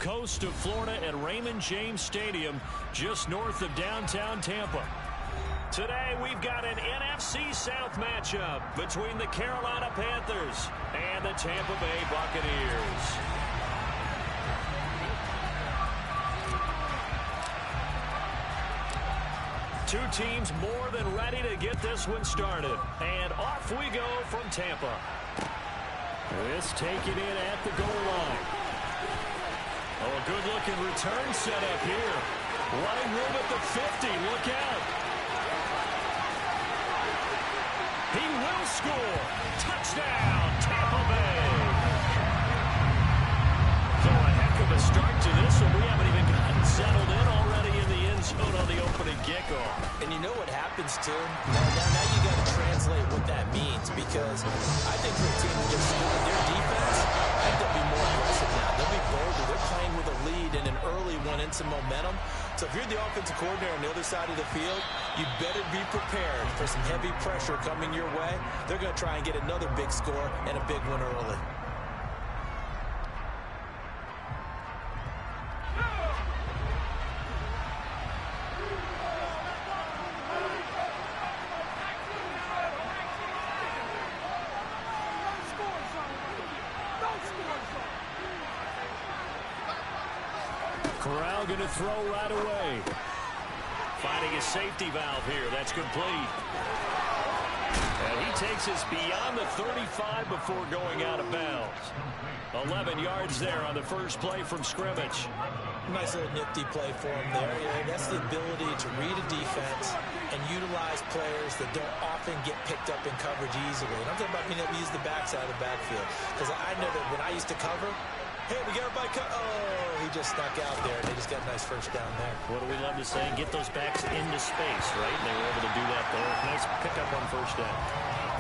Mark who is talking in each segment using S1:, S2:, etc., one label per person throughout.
S1: coast of Florida at Raymond James Stadium, just north of downtown Tampa. Today, we've got an NFC South matchup between the Carolina Panthers and the Tampa Bay Buccaneers. Two teams more than ready to get this one started. And off we go from Tampa. This taken in at the goal line. Oh, a good-looking return set up here. Running room at the 50. Look out. He will score. Touchdown, Tampa Bay. So a heck of a start to this one. We haven't even gotten settled in already in the end zone on the opening kickoff.
S2: And you know what happens, too? Now you got to translate what that means, because I think for a team that just scored their defense, I think they'll be more aggressive now. They'll be bolder. They're playing with a lead and an early one and some momentum. So if you're the offensive coordinator on the other side of the field, you better be prepared for some heavy pressure coming your way. They're going to try and get another big score and a big one early.
S1: Corral going to throw right away. Finding a safety valve here. That's complete. And he takes us beyond the 35 before going out of bounds. 11 yards there on the first play from scrimmage.
S2: Nice little nifty play for him there. Yeah, that's the ability to read a defense and utilize players that don't often get picked up in coverage easily. And I'm talking about being able to use the backside of the backfield. Because I know that when I used to cover, hey, we got everybody cut. Oh, he just snuck out there. They just got a nice first down there.
S1: What do we love to say? Get those backs into space, right? And they were able to do that there. Nice pickup on first down.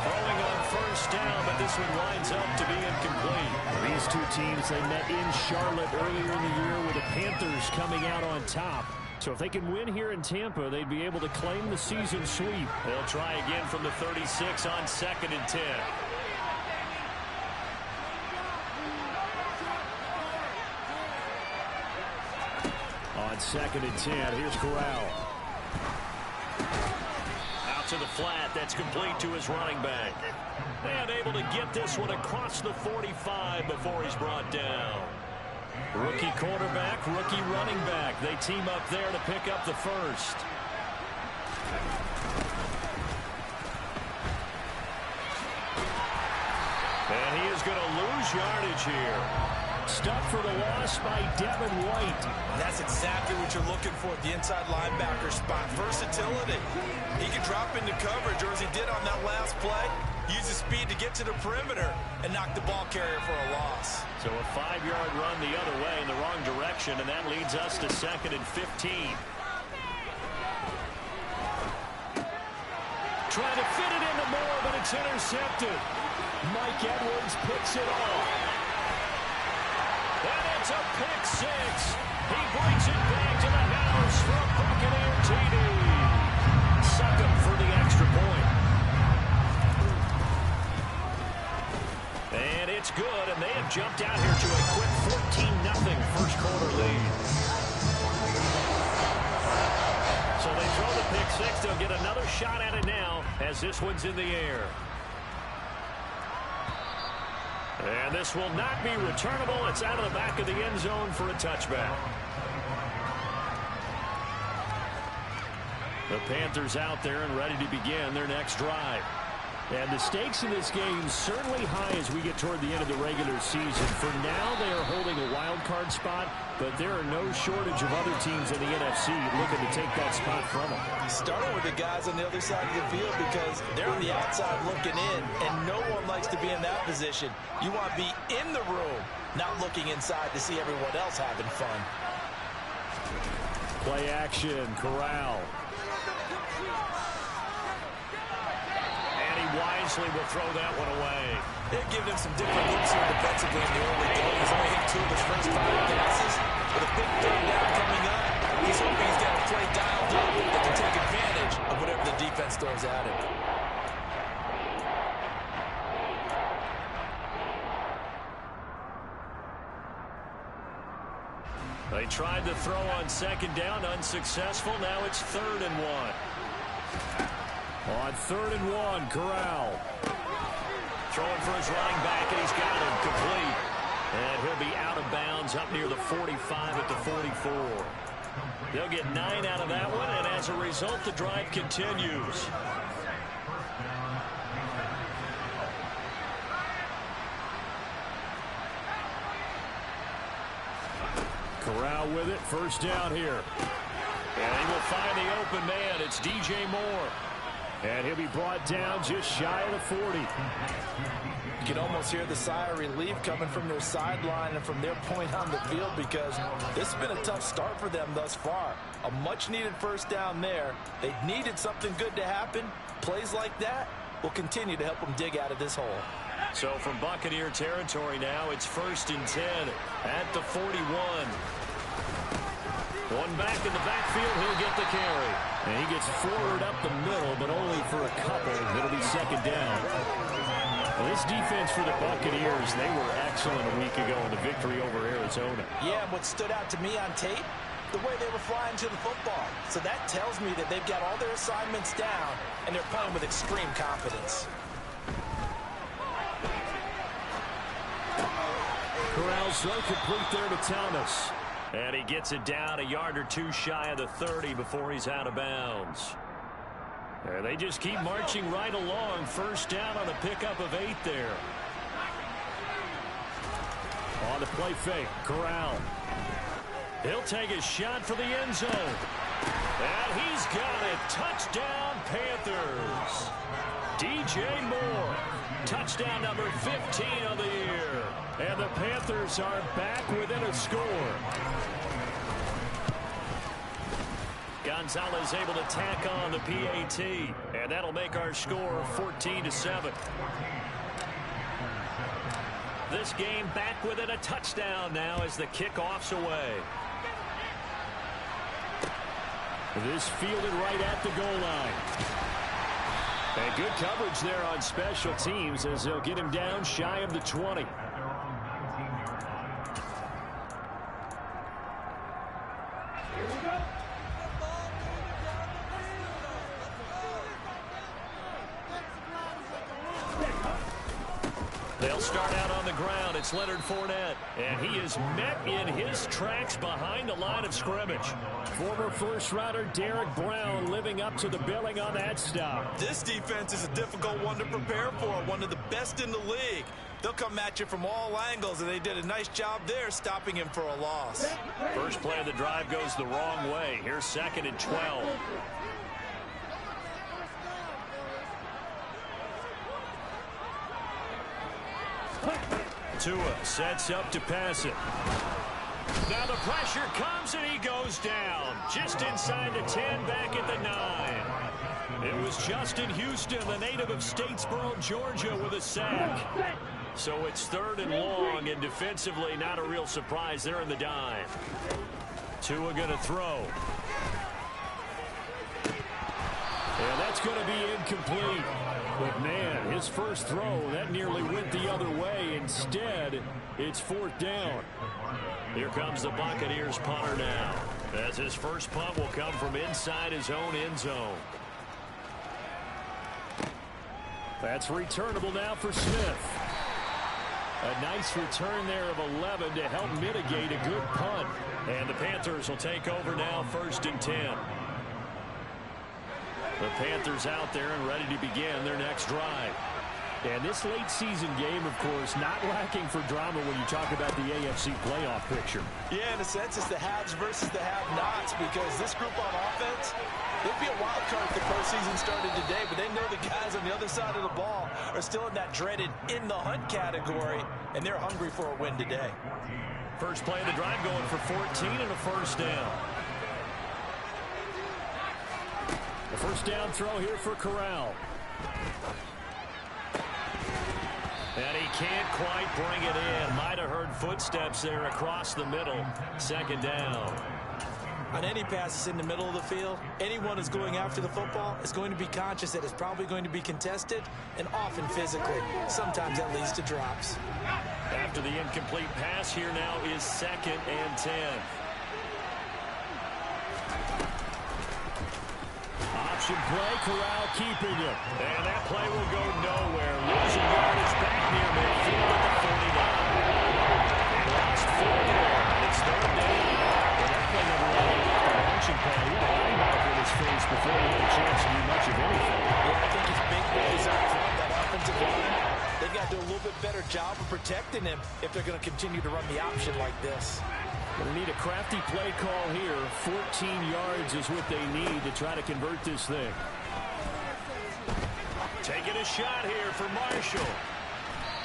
S1: Throwing on first down, but this one winds up to be incomplete. These two teams, they met in Charlotte earlier in the year with the Panthers coming out on top. So if they can win here in Tampa, they'd be able to claim the season sweep. They'll try again from the 36 on 2nd and 10. On 2nd and 10, here's Corral. Out to the flat, that's complete to his running back. And able to get this one across the 45 before he's brought down. Rookie quarterback, rookie running back. They team up there to pick up the first. And he is going to lose yardage here. Stuck for the loss by Devin White.
S3: That's exactly what you're looking for at the inside linebacker spot. Versatility. He can drop into coverage, or as he did on that last play, use his speed to get to the perimeter and knock the ball carrier for a loss.
S1: So a 5-yard run the other way in the wrong direction, and that leads us to 2nd and 15. Trying to fit it into Moore, but it's intercepted. Mike Edwards picks it off. And it's a pick six. He brings it back to the house for a Buccaneer TD. Suck him for the extra point. And it's good, and they have jumped out here to a quick 14-0 first quarter lead. So they throw the pick six. They'll get another shot at it now as this one's in the air. And this will not be returnable. It's out of the back of the end zone for a touchback. The Panthers out there and ready to begin their next drive. And the stakes in this game certainly high as we get toward the end of the regular season. For now, they are holding a wild card spot, but there are no shortage of other teams in the NFC looking to take that spot from them.
S2: Starting with the guys on the other side of the field, because they're on the outside looking in, and no one likes to be in that position. You want to be in the room, not looking inside to see everyone else having fun.
S1: Play action, Corral. Wisely will throw that one away.
S3: They've given him some different looks here defensively in the early going. He's only hit 2 of his first 5 passes. With a big third down coming up, he's hoping he's got a play dialed up that can take advantage of whatever the defense throws at him.
S1: They tried to throw on second down, unsuccessful. Now it's 3rd and 1. On 3rd and 1, Corral. Throwing for his running back, and he's got him complete. And he'll be out of bounds up near the 45 at the 44. They'll get 9 out of that one, and as a result, the drive continues. Corral with it, 1st down here. And he will find the open man. It's DJ Moore. And he'll be brought down just shy of the 40.
S2: You can almost hear the sigh of relief coming from their sideline and from their point on the field, because this has been a tough start for them thus far. A much-needed 1st down there. They needed something good to happen. Plays like that will continue to help them dig out of this hole.
S1: So from Buccaneer territory now, it's 1st and 10 at the 41. One back in the backfield, he'll get the carry. And he gets forward up the middle, but only for a couple. It'll be 2nd down. Well, this defense for the Buccaneers, they were excellent a week ago in the victory over Arizona.
S2: Yeah, what stood out to me on tape, the way they were flying to the football. So that tells me that they've got all their assignments down, and they're playing with extreme confidence.
S1: Corral's throw complete there to Thomas. And he gets it down a yard or two shy of the 30 before he's out of bounds. And they just keep marching right along. 1st down on a pickup of 8 there. On the play fake, Corral. He'll take a shot for the end zone. And he's got it. Touchdown, Panthers. DJ Moore. Touchdown number 15 of the year. And the Panthers are back within a score. Gonzalez able to tack on the PAT. And that'll make our score 14-7. This game back within a touchdown now as the kickoff's away. This fielded right at the goal line. And good coverage there on special teams as they'll get him down shy of the 20. They'll start out on the ground. It's Leonard Fournette. And he is met in his tracks behind the line of scrimmage. Former first-rounder Derek Brown living up to the billing on that stop.
S3: This defense is a difficult one to prepare for, one of the best in the league. They'll come at you from all angles, and they did a nice job there stopping him for a loss.
S1: First play of the drive goes the wrong way. Here's 2nd and 12. Tua sets up to pass it. Now the pressure comes and he goes down. Just inside the 10, back at the 9. It was Justin Houston, the native of Statesboro, Georgia, with a sack. So it's 3rd and long, and defensively not a real surprise. They're in the dime. Tua going to throw. And that's going to be incomplete. But, man, his first throw, that nearly went the other way. Instead, it's 4th down. Here comes the Buccaneers punter now, as his first punt will come from inside his own end zone. That's returnable now for Smith. A nice return there of 11 to help mitigate a good punt. And the Panthers will take over now, 1st and 10. The Panthers out there and ready to begin their next drive. And this late season game, of course, not lacking for drama when you talk about the AFC playoff picture.
S2: Yeah, in a sense, it's the haves versus the have-nots, because this group on offense, they'd be a wild card if the postseason started today, but they know the guys on the other side of the ball are still in that dreaded in-the-hunt category, and they're hungry for a win today.
S1: First play of the drive going for 14 and a 1st down. The 1st down throw here for Corral. And he can't quite bring it in. Might have heard footsteps there across the middle. 2nd down.
S2: On any passes in the middle of the field, anyone who's going after the football is going to be conscious that it's probably going to be contested, and often physically. Sometimes that leads to drops.
S1: After the incomplete pass, here now is 2nd and 10. option play. Corral keeping him. And that play will go nowhere. Losing yardage back near midfield at the 49. They lost 4 more. It's third down. Well, that play never really left the launching pad. He had a linebacker in his face before he had a chance to do much of anything.
S2: Yeah, I think his big boys out front, that offensive line, they've got to do a little bit better job of protecting him if they're going to continue to run the option like this.
S1: Going to need a crafty play call here. 14 yards is what they need to try to convert this thing. Taking a shot here for Marshall.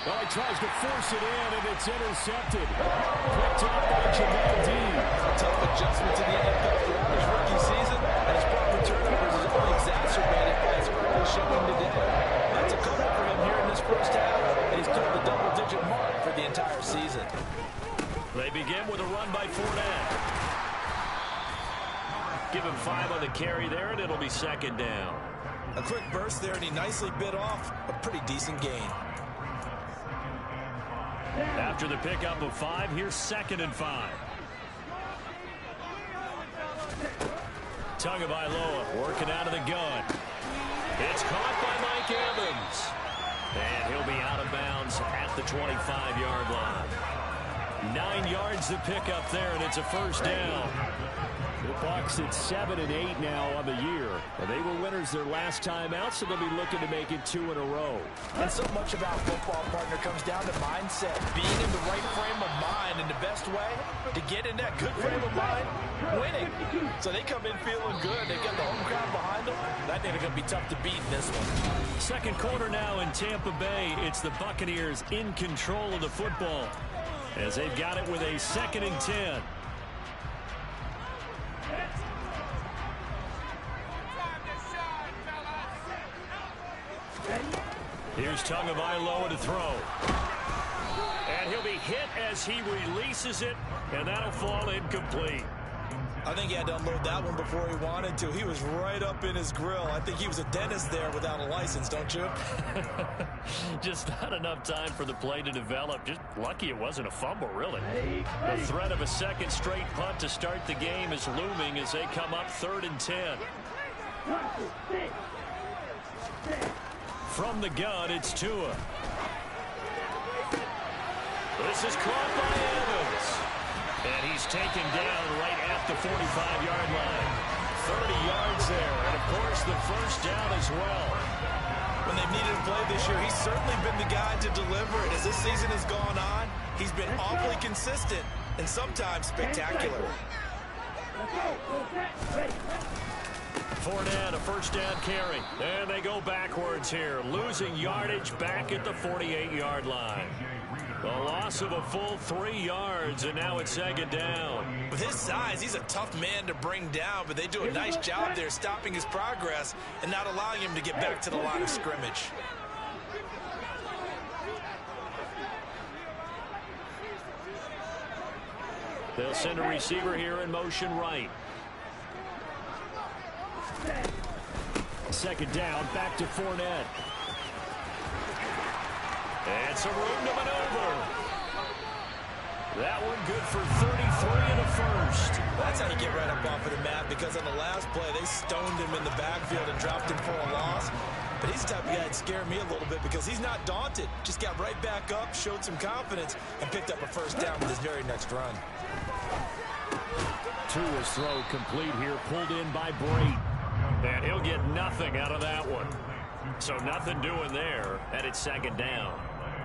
S1: Well, he tries to force it in, and it's intercepted. Picked up by Jamel Dean.
S2: A tough adjustment to the NFL throughout his rookie season, and his problem turnovers is only exacerbated by his early showing today. That's a couple for him here in this first half, and he's cleared the double-digit mark for the entire season.
S1: They begin with a run by Fournette. Give him 5 on the carry there, and it'll be second down.
S2: A quick burst there, and he nicely bit off a pretty decent gain.
S1: After the pickup of 5, here's 2nd and 5. Tagovailoa working out of the gun. It's caught by Mike Evans. And he'll be out of bounds at the 25-yard line. 9 yards to pick up there, and it's a first down. The Bucs at 7 and 8 now on the year. They were winners their last time out, so they'll be looking to make it 2 in a row.
S2: And so much about football, partner, comes down to mindset. Being in the right frame of mind, and the best way to get in that good frame of mind, winning. So they come in feeling good. They get the home crowd behind them. I think they're going to be tough to beat in this one.
S1: Second quarter now in Tampa Bay. It's the Buccaneers in control of the football as they've got it with a 2nd and 10. Here's Tagovailoa to throw. And he'll be hit as he releases it, and that'll fall incomplete.
S2: I think he had to unload that one before he wanted to. He was right up in his grill. I think he was a dentist there without a license, don't you?
S1: Just not enough time for the play to develop. Just lucky it wasn't a fumble, really. The threat of a second straight punt to start the game is looming as they come up 3rd and 10. From the gun, it's Tua. This is caught by Evans. And he's taken down right at the 45-yard line. 30 yards there, and of course the first down as well.
S2: When they've needed to play this year, he's certainly been the guy to deliver it. As this season has gone on, he's been awfully consistent and sometimes spectacular.
S1: Fournette, a first down carry. And they go backwards here, losing yardage back at the 48-yard line. A loss of a full 3 yards, and now it's 2nd down.
S2: With his size, he's a tough man to bring down, but they do a nice job there stopping his progress and not allowing him to get back to the line of scrimmage.
S1: They'll send a receiver here in motion right. 2nd down, back to Fournette. And some room to maneuver. That one good for 33 and a first.
S2: That's how you get right up off of the mat, because on the last play, they stoned him in the backfield and dropped him for a loss. But he's the type of guy that scared me a little bit because he's not daunted. Just got right back up, showed some confidence, and picked up a first down with his very next run.
S1: Tua's throw complete here, pulled in by Brate. And he'll get nothing out of that one. So nothing doing there, and it's 2nd down.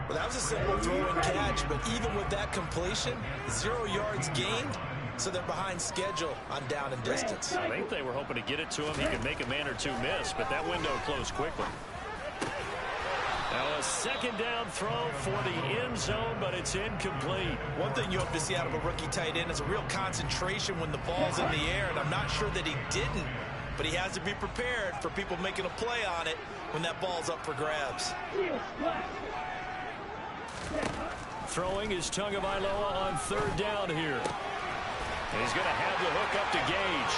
S2: Well, that was a simple throw and catch, but even with that completion, 0 yards gained, so they're behind schedule on down and distance.
S1: I think they were hoping to get it to him. He could make a man or two miss, but that window closed quickly. Now a 2nd down throw for the end zone, but it's incomplete.
S2: One thing you hope to see out of a rookie tight end is a real concentration when the ball's in the air, and I'm not sure that he didn't, but he has to be prepared for people making a play on it when that ball's up for grabs.
S1: Throwing is Tagovailoa on 3rd down here. And he's going to have the hook up to Gage.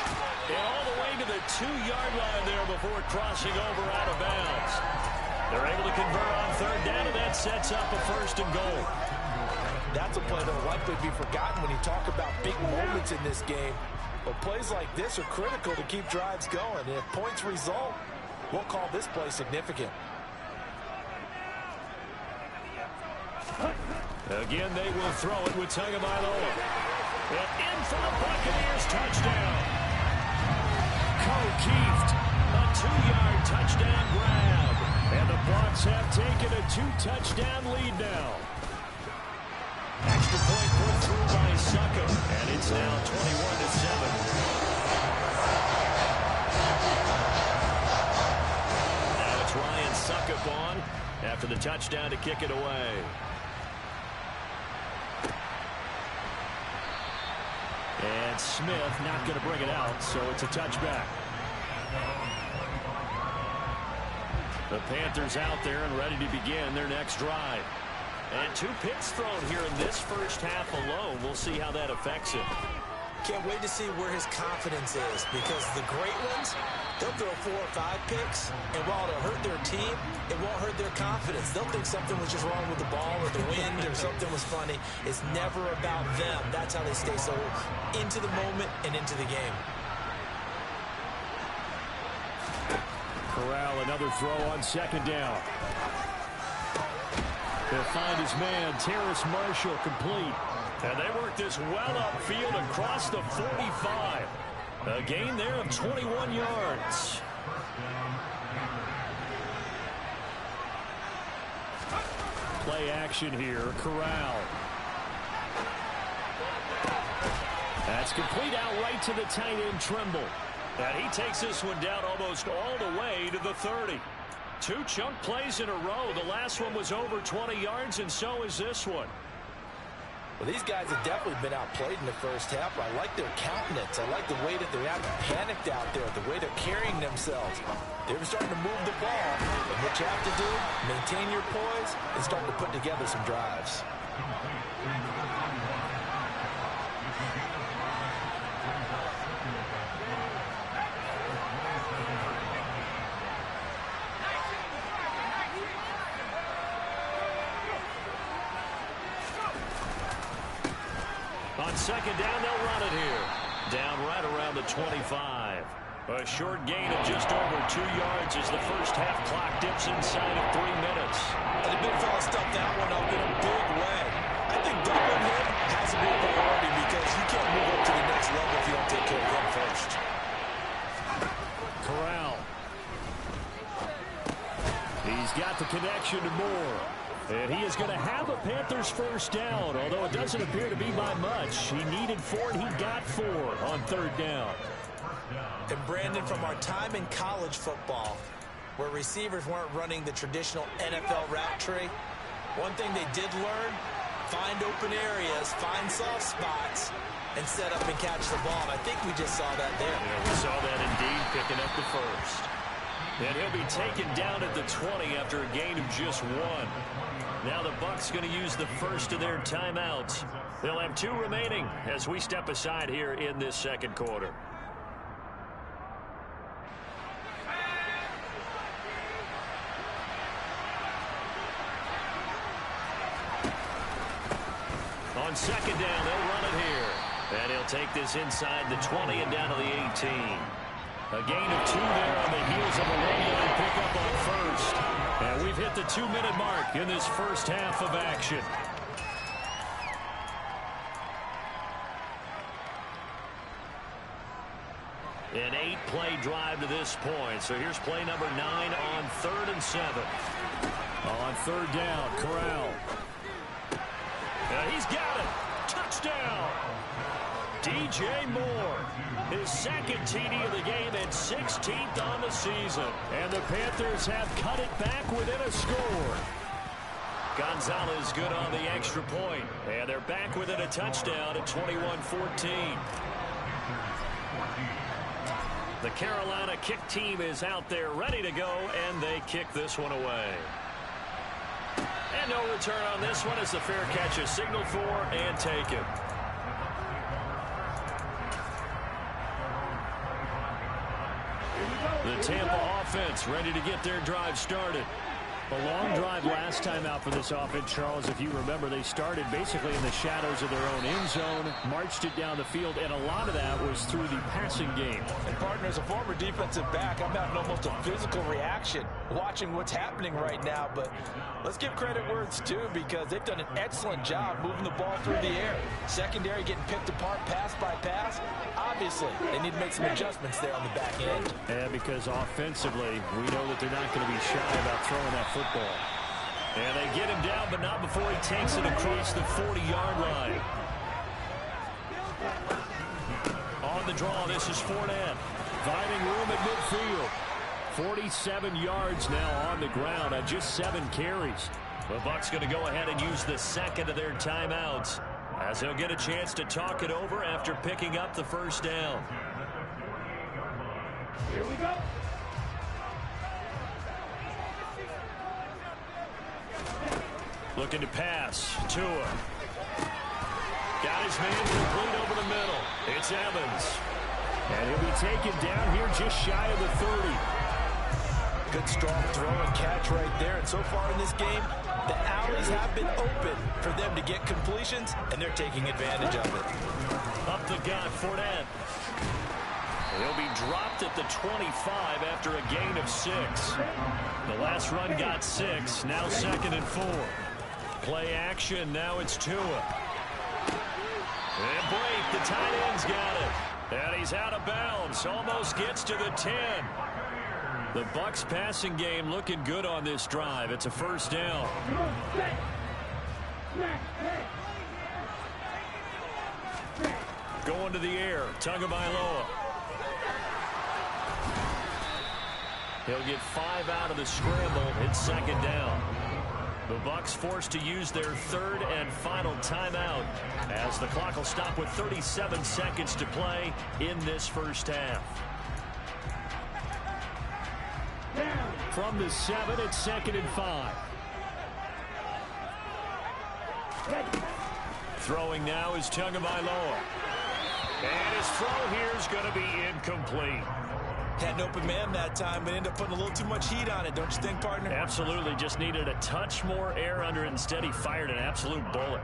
S1: And all the way to the 2-yard line there before crossing over out of bounds. They're able to convert on 3rd down, and that sets up a 1st and goal.
S2: That's a play that will likely be forgotten when you talk about big moments in this game.
S3: But plays like this are critical to keep drives going. And if points result, we'll call this play significant.
S1: Again, they will throw it with Tagovailoa. And in for the Buccaneers touchdown. O'Keefe, a 2-yard touchdown grab. And the Bucs have taken a 2-touchdown lead now. Extra point put through by Succop. And it's now 21-7. Now it's Ryan Succop on after the touchdown to kick it away. And Smith not going to bring it out, so it's a touchback. The Panthers out there and ready to begin their next drive. And 2 picks thrown here in this first half alone. We'll see how that affects him.
S2: Can't wait to see where his confidence is, because the great ones, they'll throw 4 or 5 picks, and while it'll hurt their team, it won't hurt their confidence. They'll think something was just wrong with the ball or the wind or something was funny. It's never about them. That's how they stay so into the moment and into the game.
S1: Corral, another throw on second down. He'll find his man, Terrace Marshall, complete. And they work this well upfield across the 45. A gain there of 21 yards. Play action here, Corral. That's complete out right to the tight end, Trimble. And he takes this one down almost all the way to the 30. 2 chunk plays in a row. The last one was over 20 yards, and so is this one.
S3: Well, these guys have definitely been outplayed in the first half. I like their countenance. I like the way that they're not panicked out there, the way they're carrying themselves. They're starting to move the ball. And what you have to do, maintain your poise and start to put together some drives.
S1: On second down, they'll run it here. Down right around the 25. A short gain of just over 2 yards as the first half clock dips inside of 3 minutes.
S2: And the big fella stuffed that one up in a big way. I think doubling him has to be a priority, because you can't move up to the next level if you don't take care of him first.
S1: Corral. He's got the connection to Moore. And he is going to have a Panthers first down, although it doesn't appear to be by much. He needed 4, and he got 4 on third down.
S2: And Brandon, from our time in college football, where receivers weren't running the traditional NFL route tree, one thing they did learn, find open areas, find soft spots, and set up and catch the ball. And I think we just saw that there.
S1: Yeah, we saw that indeed, picking up the first. And he'll be taken down at the 20 after a gain of just 1. Now the Bucs going to use the first of their timeouts. They'll have 2 remaining as we step aside here in this second quarter. On second down, they'll run it here. And he'll take this inside the 20 and down to the 18. A gain of 2 there on the heels of a 1-yard pickup on first. And we've hit the 2-minute mark in this first half of action. An 8-play drive to this point. So here's play number 9 on 3rd and 7. On third down, Corral. And he's got it. Touchdown. DJ Moore, his second TD of the game and 16th on the season. And the Panthers have cut it back within a score. Gonzalez good on the extra point. And they're back within a touchdown at 21-14. The Carolina kick team is out there ready to go, and they kick this one away. And no return on this one as the fair catch is signaled for and taken. The Tampa offense ready to get their drive started. A long drive last time out for this offense, Charles. If you remember, they started basically in the shadows of their own end zone, marched it down the field, and a lot of that was through the passing game.
S3: And partner, as a former defensive back, I'm having almost a physical reaction watching what's happening right now. But let's give credit where it's due, because they've done an excellent job moving the ball through the air. Secondary getting picked apart pass by pass. Obviously, they need to make some adjustments there on the back end.
S1: Yeah, because offensively, we know that they're not going to be shy about throwing that football. And they get him down, but not before he takes it across the 40-yard line. On the draw, this is Fournette. Finding room at midfield. 47 yards now on the ground on just 7 carries. The Bucs going to go ahead and use the second of their timeouts, as they'll get a chance to talk it over after picking up the first down.
S4: Here we go.
S1: Looking to pass. Tua. Got his man complete over the middle. It's Evans. And he'll be taken down here just shy of the 30.
S3: Good strong throw and catch right there. And so far in this game, the alleys have been open for them to get completions, and they're taking advantage of it.
S1: Up the gut, Fournette. He'll be dropped at the 25 after a gain of 6. The last run got 6. Now 2nd and 4. Play action. Now it's Tua. And Blake, the tight end's got it. And he's out of bounds. Almost gets to the 10. The Bucs passing game looking good on this drive. It's a first down. Going to the air. Tagovailoa. He'll get 5 out of the scramble. It's 2nd down. The Bucs forced to use their 3rd and final timeout, as the clock will stop with 37 seconds to play in this first half. From the 7, it's 2nd and 5. Throwing now is Tagovailoa. And his throw here is going to be incomplete.
S3: Had an open man that time, but ended up putting a little too much heat on it, don't you think, partner?
S1: Absolutely. Just needed a touch more air under it. Instead, he fired an absolute bullet.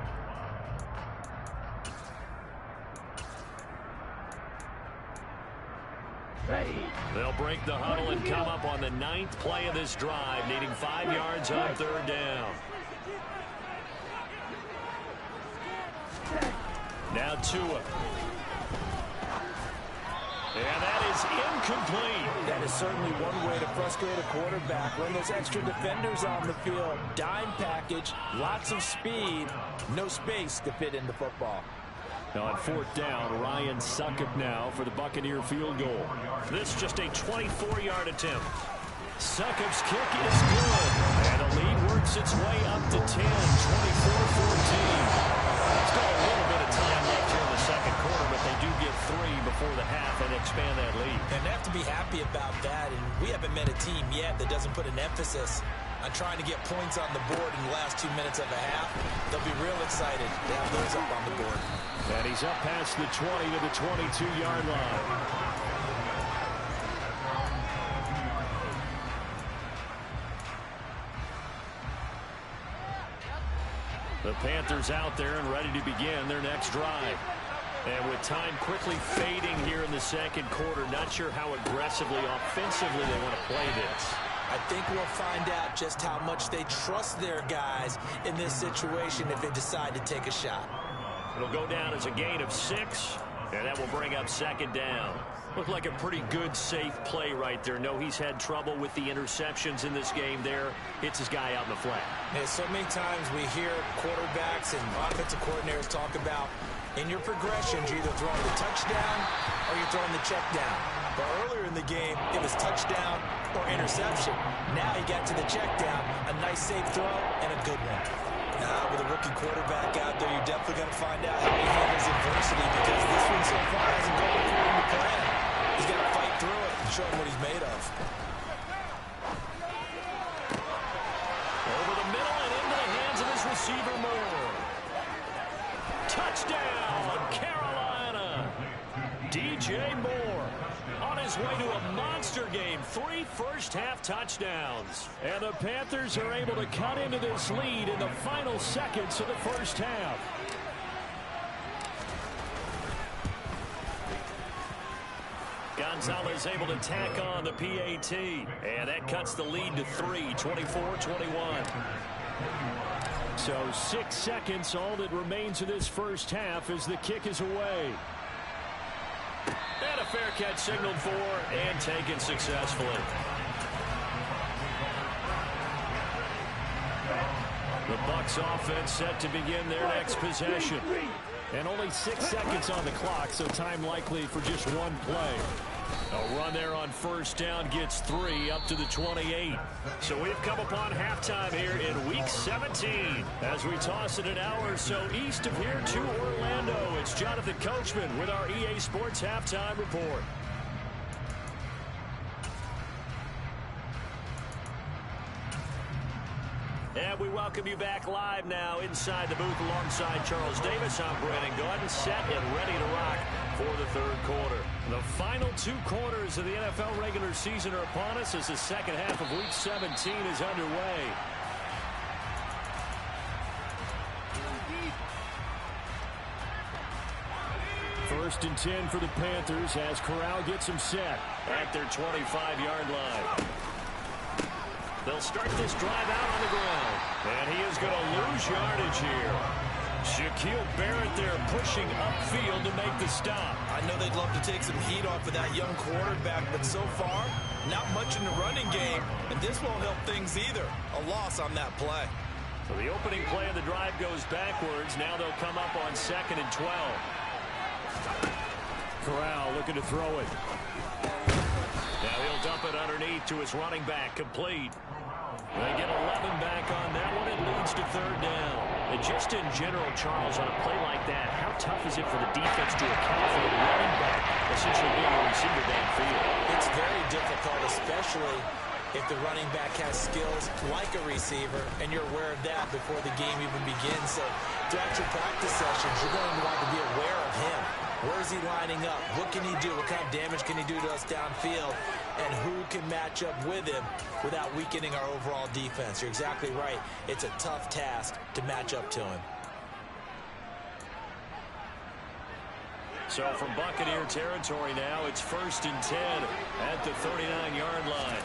S1: They'll break the huddle and come up on the 9th play of this drive, needing 5 yards on 3rd down. Now Tua. And that is incomplete.
S3: That is certainly one way to frustrate a quarterback. Run those extra defenders on the field. Dime package, lots of speed, no space to fit in the football.
S1: Now on 4th down, Ryan Succop now for the Buccaneer field goal. This just a 24-yard attempt. Succop's kick is good. And the lead works its way up to 10, 24-14. Still a little bit of time left here in the 2nd quarter, but they do get 3 before the half and expand that lead.
S3: And they have to be happy about that. And we haven't met a team yet that doesn't put an emphasis on trying to get points on the board in the last 2 minutes of a half. They'll be real excited to have those up on the board.
S1: And he's up past the 20 to the 22-yard line. The Panthers out there and ready to begin their next drive. And with time quickly fading here in the 2nd quarter, not sure how aggressively, offensively they want to play this.
S3: I think we'll find out just how much they trust their guys in this situation if they decide to take a shot.
S1: It'll go down as a gain of 6, and that will bring up 2nd down. Looked like a pretty good, safe play right there. No, he's had trouble with the interceptions in this game there. Hits his guy out in the flat.
S3: Yeah, so many times we hear quarterbacks and offensive coordinators talk about in your progressions, you're either throwing the touchdown or you're throwing the check down. But earlier in the game, it was touchdown or interception. Now he got to the check down, a nice safe throw, and a good one. With a rookie quarterback out there, you're definitely going to find out how he handles adversity, because this one so far hasn't gone according to plan. He's got to fight through it and show him what he's made of.
S1: Over the middle and into the hands of his receiver, Moore. Touchdown, Carolina. DJ Moore on his way to a monster game. 3 first-half touchdowns. And the Panthers are able to cut into this lead in the final seconds of the first half. Gonzalez able to tack on the PAT. And that cuts the lead to 3, 24-21. So 6 seconds, all that remains of this first half as the kick is away. And a fair catch signaled for and taken successfully. The Bucs offense set to begin their next possession. And only 6 seconds on the clock, so time likely for just one play. A run there on first down gets 3 up to the 28. So we've come upon halftime here in Week 17. As we toss it an hour or so east of here to Orlando, it's Jonathan Coachman with our EA Sports Halftime Report. And we welcome you back live now inside the booth alongside Charles Davis. I'm Brandon Gaudin, set and ready to rock for the third quarter. The final 2 quarters of the NFL regular season are upon us as the second half of Week 17 is underway. First and 10 for the Panthers as Corral gets them set at their 25-yard line. They'll start this drive out on the ground. And he is going to lose yardage here. Shaquille Barrett there pushing upfield to make the stop.
S2: I know they'd love to take some heat off of that young quarterback, but so far, not much in the running game. And this won't help things either. A loss on that play.
S1: So the opening play of the drive goes backwards. Now they'll come up on 2nd and 12. Corral looking to throw it. Now he'll dump it underneath to his running back, complete. They get 11 back on that one. It leads to 3rd down. And just in general, Charles, on a play like that, how tough is it for the defense to account for the running back essentially being a receiver downfield?
S2: It's very difficult, especially if the running back has skills like a receiver, and you're aware of that before the game even begins. So throughout your practice sessions, you're going to want to be aware of him. Where is he lining up? What can he do? What kind of damage can he do to us downfield? And who can match up with him without weakening our overall defense? You're exactly right. It's a tough task to match up to him.
S1: So from Buccaneer territory now, it's 1st and 10 at the 39-yard line.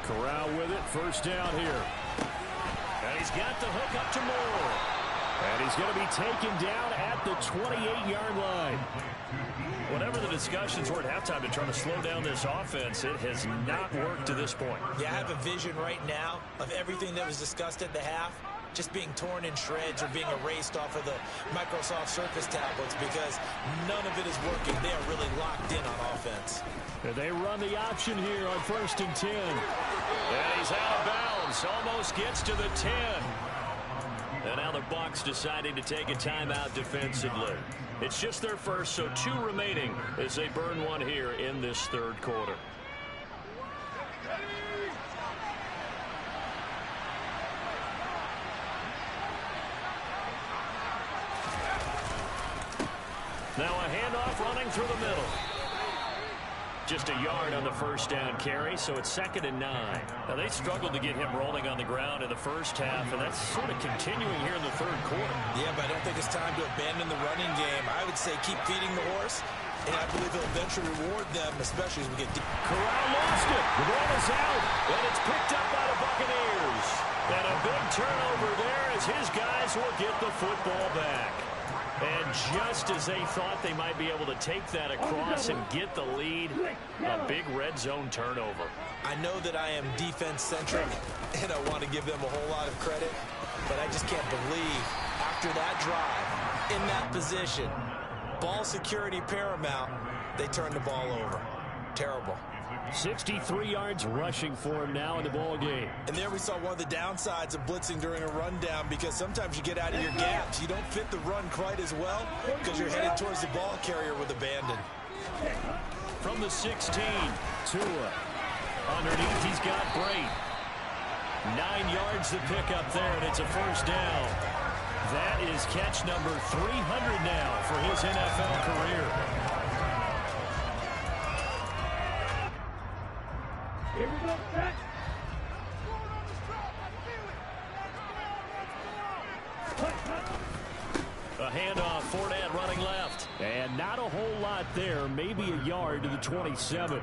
S1: Corral with it, first down here. And he's got the hook up to Moore. And he's going to be taken down at the 28-yard line. Whatever the discussions were at halftime to try to slow down this offense, it has not worked to this point.
S2: Yeah, I have a vision right now of everything that was discussed at the half just being torn in shreds or being erased off of the Microsoft Surface tablets because none of it is working. They are really locked in on offense.
S1: And they run the option here on 1st and 10. And he's out of bounds. Almost gets to the 10. And now the Bucs deciding to take a timeout defensively. It's just their first, so 2 remaining as they burn one here in this third quarter. Now a handoff running through the middle. Just a yard on the first down carry, so it's 2nd and 9. Now, they struggled to get him rolling on the ground in the first half, and that's sort of continuing here in the third quarter.
S2: Yeah, but I don't think it's time to abandon the running game. I would say keep feeding the horse, and I believe he'll eventually reward them, especially as we get deep.
S1: Corral lost it. The ball is out, and it's picked up by the Buccaneers. And a big turnover there as his guys will get the football back. And just as they thought they might be able to take that across and get the lead, a big red zone turnover.
S2: I know that I am defense-centric, and I want to give them a whole lot of credit, but I just can't believe after that drive, in that position, ball security paramount, they turned the ball over. Terrible.
S1: 63 yards rushing for him now in the ball game.
S2: And there we saw one of the downsides of blitzing during a rundown because sometimes you get out of your gaps. You don't fit the run quite as well because you're headed towards the ball carrier with abandon.
S1: From the 16, Tua. Underneath, he's got Brate. 9 yards to pick up there, and it's a first down. That is catch number 300 now for his NFL career. handoff. Fournette running left.
S4: And not a whole lot there. Maybe a yard to the 27.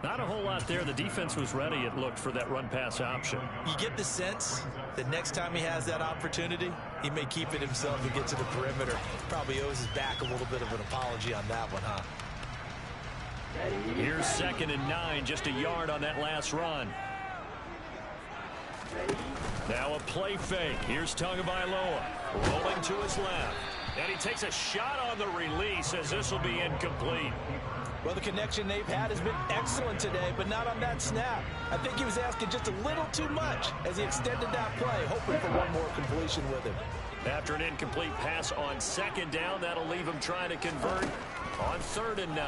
S1: Not a whole lot there. The defense was ready, it looked, for that run-pass option.
S2: You get the sense that next time he has that opportunity, he may keep it himself and get to the perimeter. Probably owes his back a little bit of an apology on that one, huh?
S1: Here's 2nd and 9, just a yard on that last run. Now a play fake. Here's Tagovailoa rolling to his left. And he takes a shot on the release as this will be incomplete.
S2: Well, the connection they've had has been excellent today, but not on that snap. I think he was asking just a little too much as he extended that play, hoping for one more completion with him.
S1: After an incomplete pass on 2nd down, that'll leave him trying to convert on 3rd and 9.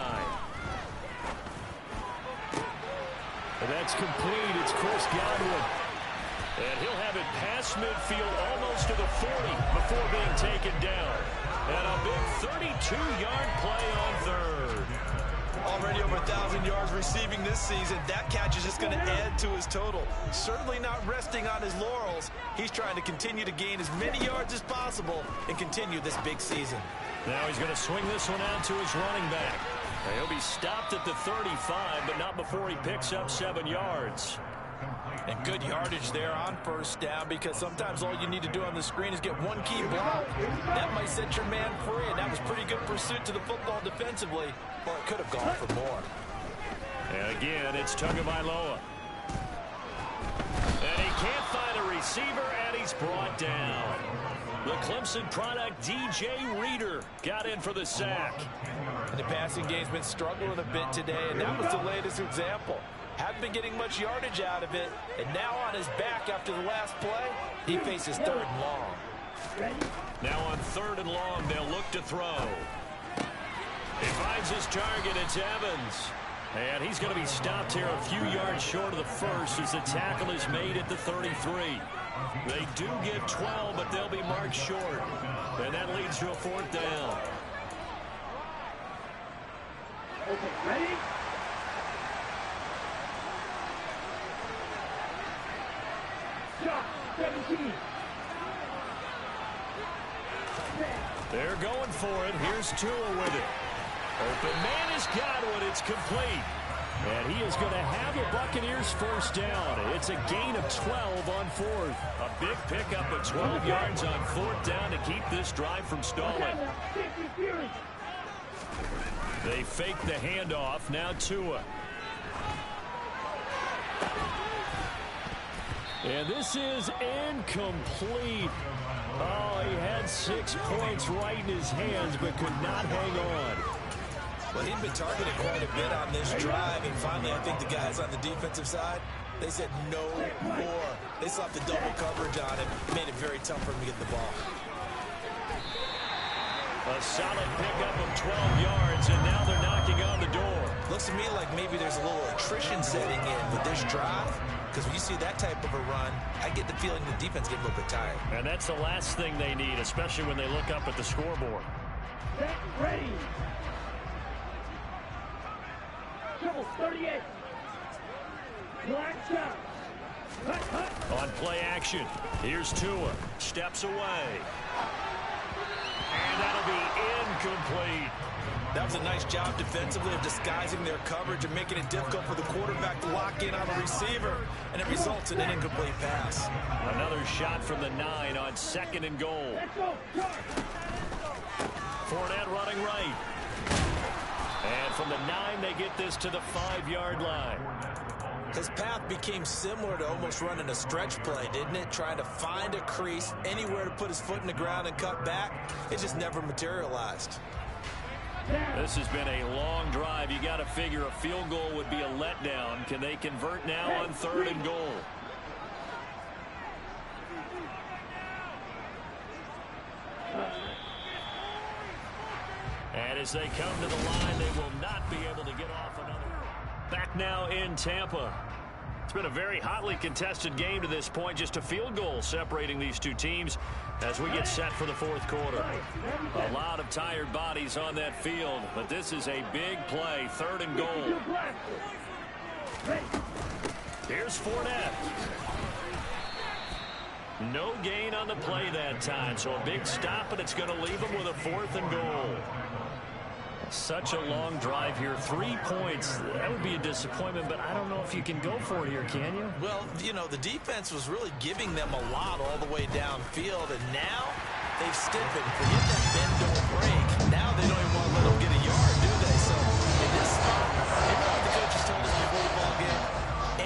S4: And that's complete. It's Chris Godwin.
S1: And he'll have it past midfield almost to the 40 before being taken down. And a big 32-yard play on 3rd.
S2: Already over 1,000 yards receiving this season. That catch is just going to add to his total. Certainly not resting on his laurels. He's trying to continue to gain as many yards as possible and continue this big season.
S1: Now he's going to swing this one out to his running back. He'll be stopped at the 35, but not before he picks up 7 yards.
S2: And good yardage there on 1st down, because sometimes all you need to do on the screen is get one key block. That might set your man free, and that was pretty good pursuit to the football defensively, or it could have gone for more.
S1: And again, it's Tagovailoa. And he can't find a receiver, and he's brought down. The Clemson product, DJ Reader, got in for the sack.
S2: And the passing game's been struggling a bit today, and that was the latest example. Haven't been getting much yardage out of it, and now on his back after the last play, he faces 3rd and long.
S1: Now on 3rd and long, they'll look to throw. He finds his target, it's Evans. And he's going to be stopped here a few yards short of the first as the tackle is made at the 33. They do get 12, but they'll be marked short. And that leads to a 4th down.
S5: Okay, ready? Shot, 17.
S1: They're going for it. Here's Tua with it. Open man is Godwin. It's complete. And he is going to have a Buccaneers 1st down. It's a gain of 12 on 4th. A big pickup of 12 yards on 4th down to keep this drive from stalling. They fake the handoff. Now Tua.
S4: And this is incomplete. Oh, he had 6 points right in his hands, but could not hang on.
S2: Well, he'd been targeted quite a bit on this drive, and finally I think the guys on the defensive side, they said no more. They slapped the double coverage on him, made it very tough for him to get the ball.
S1: A solid pickup of 12 yards, and now they're knocking on the door.
S2: Looks to me like maybe there's a little attrition setting in with this drive, because when you see that type of a run, I get the feeling the defense get a little bit tired.
S1: And that's the last thing they need, especially when they look up at the scoreboard.
S5: Get ready. Triple 38. Black shot.
S1: On play action, here's Tua. Steps away. And that'll be incomplete.
S2: That was a nice job defensively of disguising their coverage and making it difficult for the quarterback to lock in on the receiver, and it results in an incomplete pass.
S1: Another shot from the 9 on 2nd and goal. Fournette running right. And from the 9, they get this to the 5-yard line.
S2: His path became similar to almost running a stretch play, didn't it? Trying to find a crease, anywhere to put his foot in the ground and cut back. It just never materialized.
S1: This has been a long drive. You got to figure a field goal would be a letdown. Can they convert now on 3rd and goal? And as they come to the line, they will not be able to get off another. Back now in Tampa. It's been a very hotly contested game to this point. Just a field goal separating these two teams as we get set for the 4th quarter. A lot of tired bodies on that field, but this is a big play. 3rd and goal. Here's Fournette. No gain on the play that time, so a big stop, and it's going to leave them with a 4th and goal. Such a long drive here. 3 points. That would be a disappointment, but I don't know if you can go for it here, can you?
S2: Well, you know, the defense was really giving them a lot all the way downfield, and now they've stiffened. Forget that bend, don't break. Now they don't even want to let them get a yard, do they? So in this spot, remember what the coaches told us before the ball game?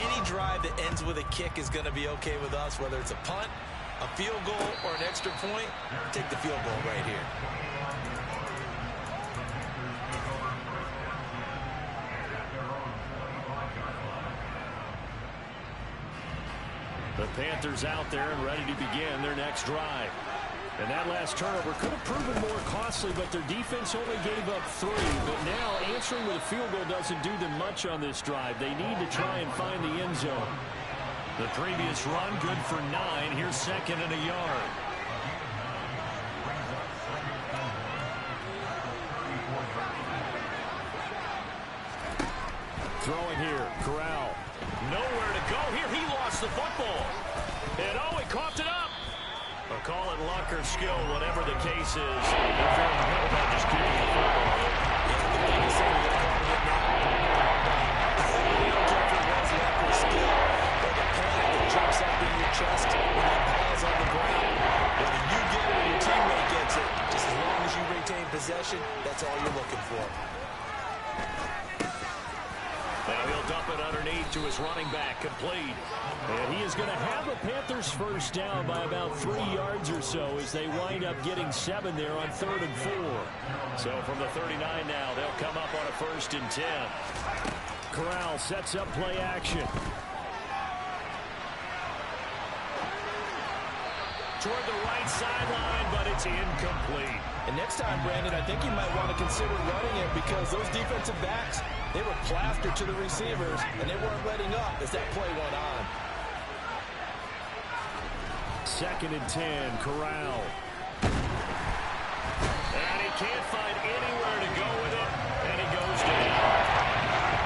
S2: Any drive that ends with a kick is going to be okay with us, whether it's a punt, a field goal, or an extra point. Take the field goal right here.
S1: The Panthers out there and ready to begin their next drive. And that last turnover could have proven more costly, but their defense only gave up 3. But now answering with a field goal doesn't do them much on this drive. They need to try and find the end zone. The previous run good for 9. Here's 2nd and a yard. Throwing here, Corral. Nowhere to go here. He lost the football. And he coughed it up. I'll call it luck or skill, whatever the case is. They're feeling good about just keeping the football.
S2: Yeah, the biggest thing we're going to call it now. We don't care if it was luck or skill, but the panic that jumps up in your chest when that ball's on the ground. Whether you get it or your teammate gets it, just as long as you retain possession, that's all you're looking for.
S1: Now he'll dump it underneath to his running back, complete. And he is going to have the Panthers first down by about 3 yards or so as they wind up getting 7 there on 3rd and 4. So from the 39 now, they'll come up on a 1st and 10. Corral sets up play action. Toward the right sideline, but it's incomplete.
S2: And next time, Brandon, I think you might want to consider running it because those defensive backs, they were plastered to the receivers, and they weren't letting up as that play went on.
S1: 2nd and 10, Corral. And he can't find anywhere to go with it, and he goes down.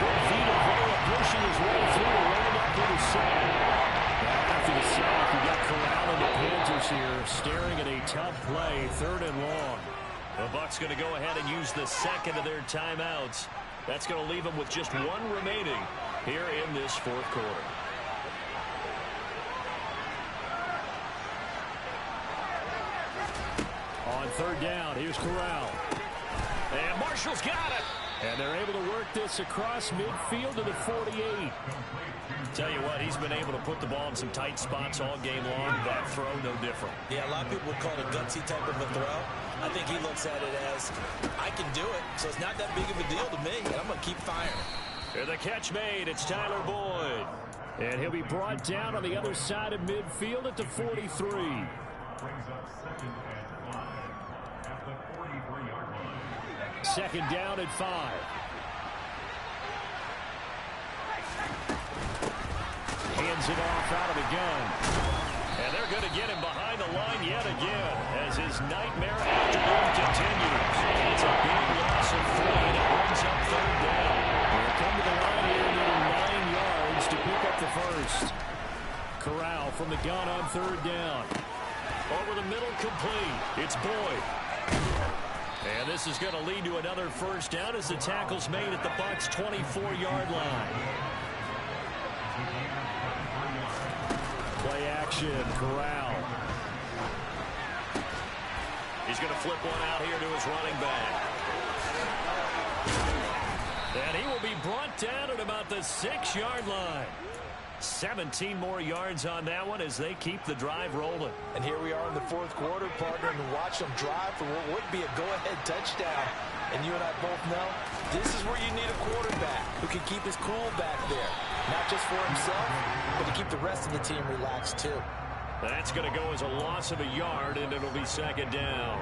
S1: Vita Vea pushing his way through, running up to the sack. After the sack, you got Corral and the Panthers here staring at a tough play, 3rd and long. The Bucs going to go ahead and use the 2nd of their timeouts. That's going to leave them with just 1 remaining here in this 4th quarter. On 3rd down, here's Corral. And Marshall's got it. And they're able to work this across midfield to the 48. Tell you what, he's been able to put the ball in some tight spots all game long. That throw, no different.
S2: Yeah, a lot of people would call it a gutsy type of a throw. I think he looks at it as, I can do it, so it's not that big of a deal to me, and I'm going to keep firing.
S1: And the catch made, it's Tyler Boyd. And he'll be brought down on the other side of midfield at the 43. 2nd down at 5. Hands it off out of the gun. And they're going to get him behind the line yet again as his nightmare afternoon continues. It's a big loss of 3, and it brings up 3rd down. They'll come to the line here needing 9 yards to pick up the first. Corral from the gun on 3rd down. Over the middle, complete. It's Boyd. And this is going to lead to another first down as the tackle's made at the Bucs' 24-yard line. Play action, Corral. He's going to flip one out here to his running back. And he will be brought down at about the 6-yard line. 17 more yards on that one as they keep the drive rolling.
S2: And here we are in the 4th quarter, partner, and watch them drive for what would be a go-ahead touchdown. And you and I both know this is where you need a quarterback who can keep his cool back there. Not just for himself, but to keep the rest of the team relaxed too.
S1: That's going to go as a loss of a yard, and it'll be 2nd down.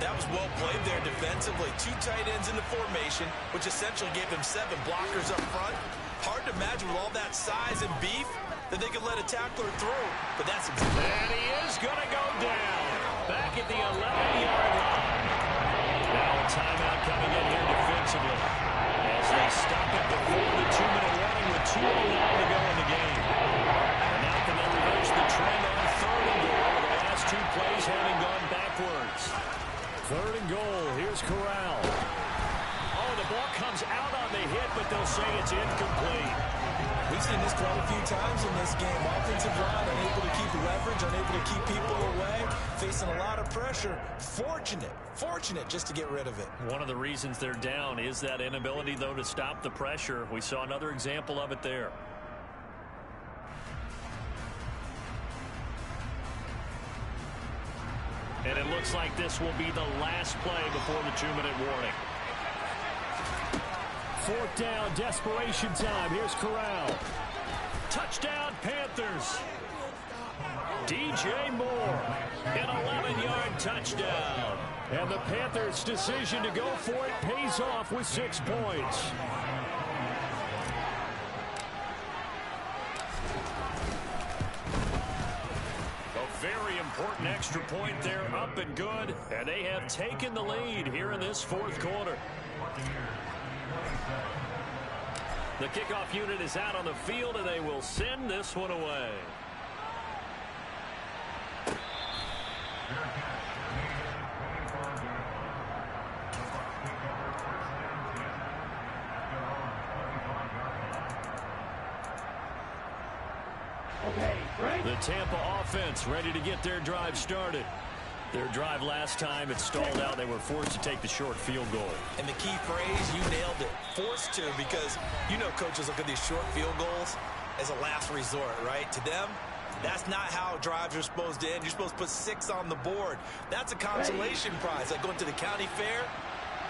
S2: That was well played there defensively. 2 tight ends in the formation, which essentially gave them 7 blockers up front. Hard to imagine with all that size and beef that they could let a tackler through. But that's exactly.
S1: And he is going to go down back at the 11-yard line. Now a timeout coming in here defensively as they stop it before the 2-minute warning with 2:09 to go in the game. And now can they reverse the trend on 3rd and
S4: 2 plays having gone backwards. 3rd and goal. Here's Corral. Oh, the ball comes out on the hit, but they'll say it's incomplete.
S3: We've seen this quite a few times in this game. Offensive line unable to keep leverage, unable to keep people away, facing a lot of pressure. Fortunate just to get rid of it.
S4: One of the reasons they're down is that inability, though, to stop the pressure. We saw another example of it there. And it looks like this will be the last play before the 2-minute warning. 4th down, desperation time. Here's Corral. Touchdown, Panthers. DJ Moore, an 11-yard touchdown. And the Panthers' decision to go for it pays off with 6 points. A very important extra point there, up and good. And they have taken the lead here in this 4th quarter. The kickoff unit is out on the field, and they will send this one away.
S5: Okay, right?
S4: The Tampa offense ready to get their drive started. Their drive last time, it stalled out. They were forced to take the short field goal.
S3: And the key phrase, you nailed it. Forced to, because you know coaches look at these short field goals as a last resort, right? To them, that's not how drives are supposed to end. You're supposed to put 6 on the board. That's a consolation prize. Like going to the county fair,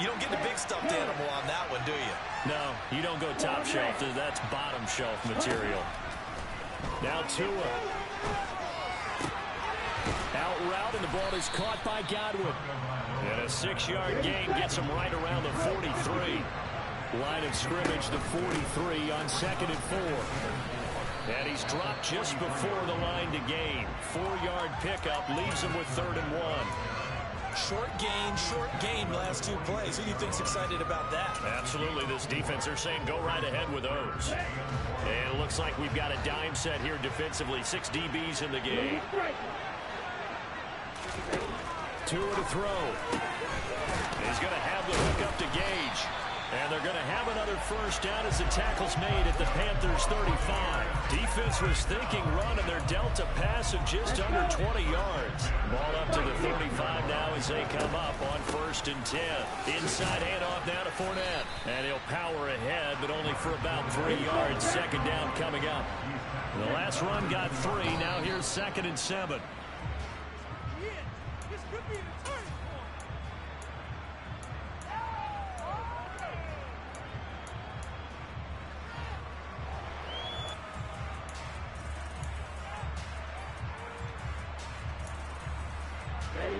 S3: you don't get the big stuffed animal on that one, do you?
S4: No, you don't go top shelf. That's bottom shelf material. Now Tua. Out route, and the ball is caught by Godwin. And a 6-yard gain gets him right around the 43. Line of scrimmage, the 43 on 2nd and 4. And he's dropped just before the line to gain. 4-yard pickup leaves him with 3rd and 1.
S3: Short gain, last 2 plays. Who do you think's excited about that?
S4: Absolutely. This defense, they're saying go right ahead with those. And it looks like we've got a dime set here defensively. 6 DBs in the game. Tua to throw. He's going to have the hook up to Gage. And they're going to have another first down as the tackle's made at the Panthers' 35. Defense was thinking run, and they're dealt a pass of just under 20 yards. Ball up to the 35 now as they come up on 1st and 10. Inside handoff now to Fournette. And he'll power ahead, but only for about 3 yards. 2nd down coming up. The last run got 3. Now here's 2nd and 7.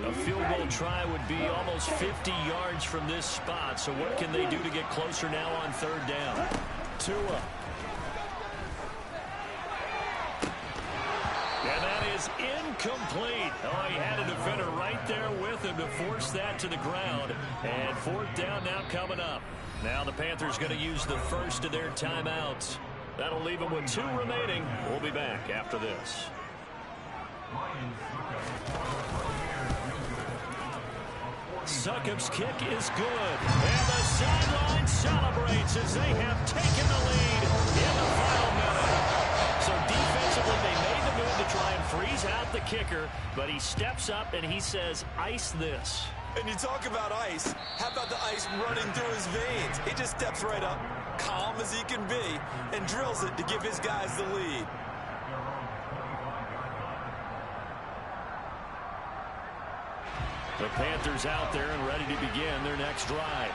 S4: A field goal try would be almost 50 yards from this spot. So what can they do to get closer now on 3rd down? Tua. And that is incomplete. Oh, he had a defender right there with him to force that to the ground. And 4th down now coming up. Now the Panthers going to use the first of their timeouts. That'll leave them with 2 remaining. We'll be back after this. Succop's kick is good. And the sideline celebrates as they have taken the lead in the final minute. So defensively, they made the move to try and freeze out the kicker, but he steps up and he says, ice this.
S3: And you talk about ice. How about the ice running through his veins? He just steps right up, calm as he can be, and drills it to give his guys the lead.
S4: The Panthers out there and ready to begin their next drive.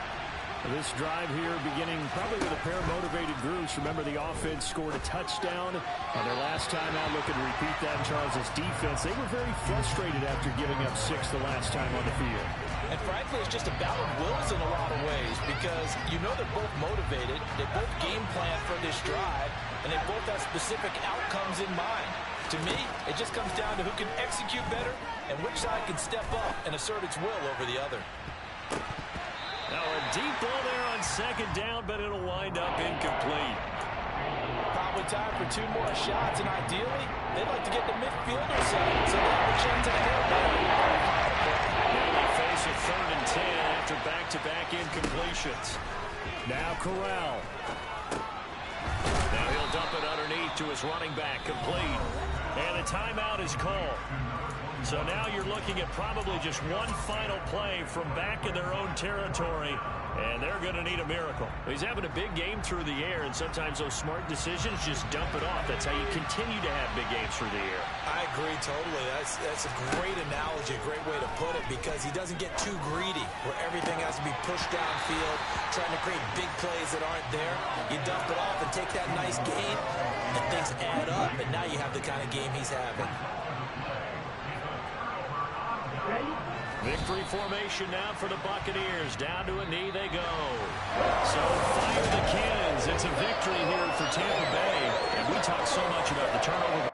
S4: This drive here beginning probably with a pair of motivated groups. Remember, the offense scored a touchdown on their last time out. Looking to repeat that in Charles' defense. They were very frustrated after giving up 6 the last time on the field.
S2: And frankly, it's just a battle of wills in a lot of ways because you know they're both motivated. They both game plan for this drive, and they both have specific outcomes in mind. To me, it just comes down to who can execute better and which side can step up and assert its will over the other.
S4: Now a deep ball there on 2nd down, but it'll wind up incomplete.
S2: Probably time for 2 more shots, and ideally, they'd like to get the midfielder side, so they have a chance at a hair down.
S1: They face a 3rd and 10 after back-to-back incompletions. Now Corral. Now he'll dump it underneath to his running back, complete. And a timeout is called. So now you're looking at probably just one final play from back in their own territory, and they're going to need a miracle. He's having a big game through the air, and sometimes those smart decisions just dump it off. That's how you continue to have big games through the air.
S2: I agree totally. That's a great analogy, a great way to put it, because he doesn't get too greedy where everything has to be pushed downfield, trying to create big plays that aren't there. You dump it off and take that nice gain, and things add up, and now you have the kind of game he's having.
S1: Victory formation now for the Buccaneers. Down to a knee they go. So fire the cannons. It's a victory here for Tampa Bay. And we talk so much about the turnover